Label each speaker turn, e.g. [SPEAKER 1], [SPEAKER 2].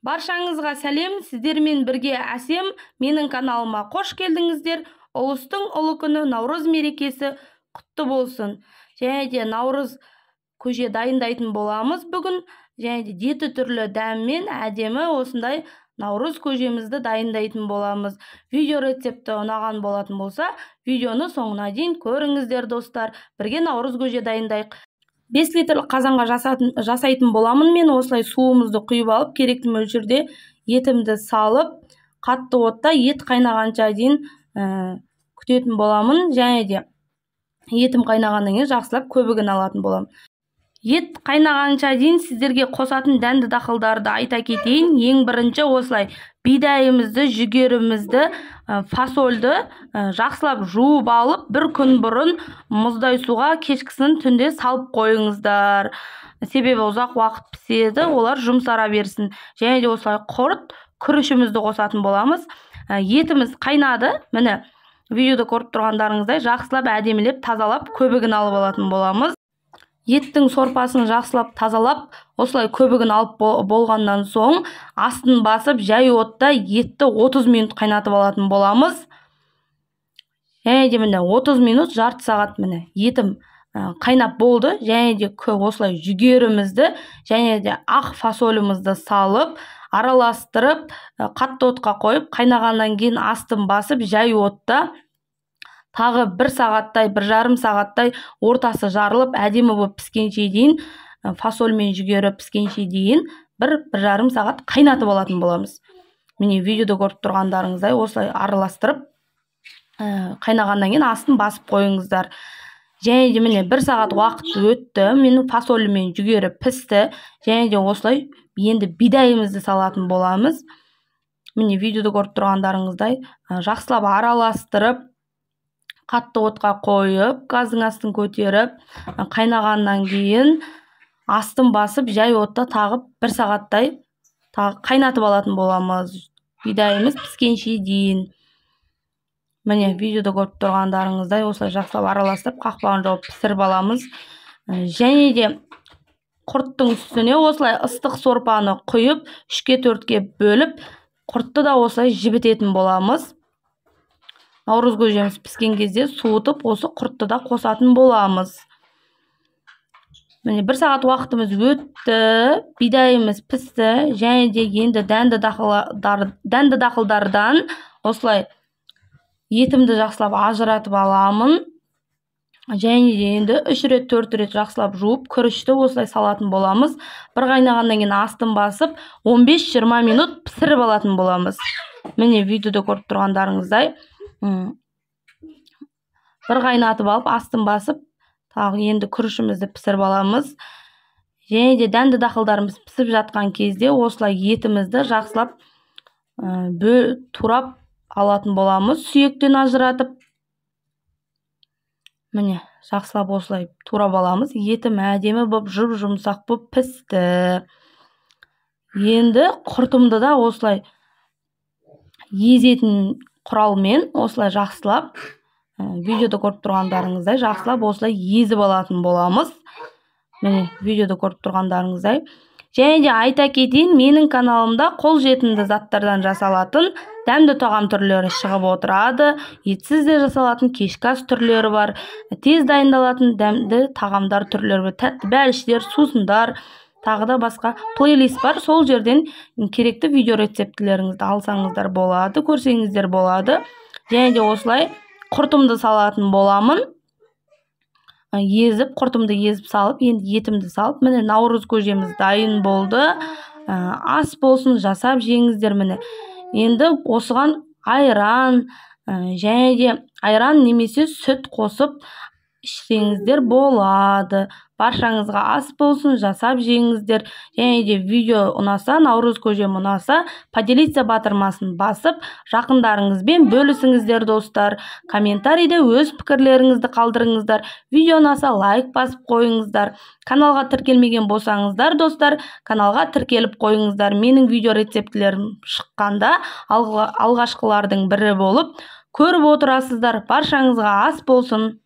[SPEAKER 1] Баршаңызға сәлем, сіздермен бірге әсем, менің каналыма қош келдіңіздер. Ұлыстың ұлы күні Наурыз мерекесі құтты болсын. Және де Наурыз көже дайындайтын боламыз бүгін. Және де жеті түрлі дәммен әдемі осындай Наурыз көжемізді дайындайтын боламыз. Видео рецепті ұнаған болатын болса, видеоны соңына дейін көріңіздер достар. Бірге Наурыз көже дайындайық. 5 литр қазанға жасайтын боламын. Мен осылай суымызды құйып алып, керекті мөлшерде етімді салып, қатты отта ет қайнағанша дейін күтетін боламын. Және де етім қайнағаннан кейін жақсылап көбігін алатын боламын. Ет қайнағанша дейін сіздерге қосатын дәнді дақылдарды айта кетейін. Ең бірінші осылай бидайымызды, жүгерімізді, фасольді жақсылап жуып алып, бір күн бұрын мұздай суға кешкісін түнде салып қойыңыздар. Себебі ұзақ уақыт піседі, олар жұмсара берсін. Және де осылай құрт, күрішімізді қосатын боламыз. Етіміз қайнады. Міне, видеода көріп тұрғандарыңыздай жақсылап әдемілеп, тазалап, көбігін алып алатын боламыз. Еттің сорпасын жақсылап тазалап, осылай көбігін алып болғаннан соң, астын басып, жай отта етті 30 минут қайнатып алатын боламыз. Және де міне 30 минут, жарты сағат міне етім қайнап болды. Және де осылай жүгерімізді, және де ақ фасолімізді салып, араластырып, қатты отқа қойып, қайнағаннан кейін астын басып, жай отта тағы 1 сағаттай, 1,5 сағаттай ортасы жарылып, әдемі болып піскенше дейін, фасоль мен жүгері піскенше дейін 1,5 сағат қайнатып алатын боламыз. Міне видеода көріп тұрғандарыңыздай осылай араластырып, қайнағаннан кейін астын басып қойыңыздар. Және де міне 1 сағат уақыт өтті, менің фасоль мен жүгері пісті. Және де осылай енді бидайымызды салатын боламыз. Міне видеода көріп тұрғандарыңыздай жақсылап араластырып, қатты отқа қойып, газдың астын көтеріп, қайнағаннан кейін астын басып, жай отта тағып 1 сағаттай қайнатып алатын боламыз. Бидайымыз піскенше дейін. Міне видеода көріп тұрғандарыңыздай осылай жақсылап араластырып, қақпағын жауып пісіріп аламыз. Және де құрттың үстіне осылай ыстық сорпаны құйып, 3-4-ке бөліп, құртты да осылай жібітетін боламыз. Наурыз көжеміз піскен кезде суытып, осы құртты да қосатын боламыз. Міне 1 сағат уақытымыз өтті, бидайымыз пісті. Және де енді дәнді дақылдардан осылай етімді жақсылап ажыратып аламын. Және де енді 3 рет, 4 рет жақсылап жуып, күрішті осылай салатын боламыз. Bir қайнағаннан кейін астын басып, 15-20 минут пісіріп алатын боламыз. Міне видеода көріп тұрғандарыңыздай бір қайнатып алып, астын басып, тағы енді күрішімізді пісіріп аламыз. Және де дәнді дақылдарымыз пісіп жатқан кезде осылай етімізді жақсылап турап алатын боламыз, сүйектен ажыратып. Міне, жақсылап осылай турап аламыз. Етім әдемі болып, жұмсақ болып пісті. Енді құртымды да осылай езетін құралмен осылай жақсылап, видеода көріп тұрғандарыңыздай жақсылап осылай езіп алатын боламыз. Міне видеода көріп тұрғандарыңыздай. Және де айта кетейін, менің каналымда қолжетімді заттардан жасалатын дәмді тағам түрлері шығып отырады. Етсіз де жасалатын кешкі ас түрлері бар. Тез дайындалатын дәмді тағамдар түрлері бар. Тәтті бәліштер, сусындар, тағы да басқа плейлист бар. Сол жерден керекті видео рецептілеріңізді алсаңыздар болады, көрсеңіздер болады. Және де осылай құртымды салатын боламын. Құртымды езіп салып, енді етімді салып, міне Наурыз көжеміз дайын болды. Ас болсын, жасап жеңіздер міне. Енді осыған айран, және де айран немесе сүт қосып ішсеңіздер болады. Баршаңызға ас болсын, жасап жеңіздер. Және де видео ұнаса, Наурыз көжем ұнаса, поделиться батырмасын басып, жақындарыңызбен бөлісіңіздер достар. Комментарийде өз пікірлеріңізді қалдырыңыздар. Видео ұнаса, лайк басып қойыңыздар. Каналға тіркелмеген болсаңыздар достар, каналға тіркеліп қойыңыздар. Менің видео рецептілерім шыққанда алғашқылардың бірі болып көріп отырасыздар. Баршаңызға ас болсын.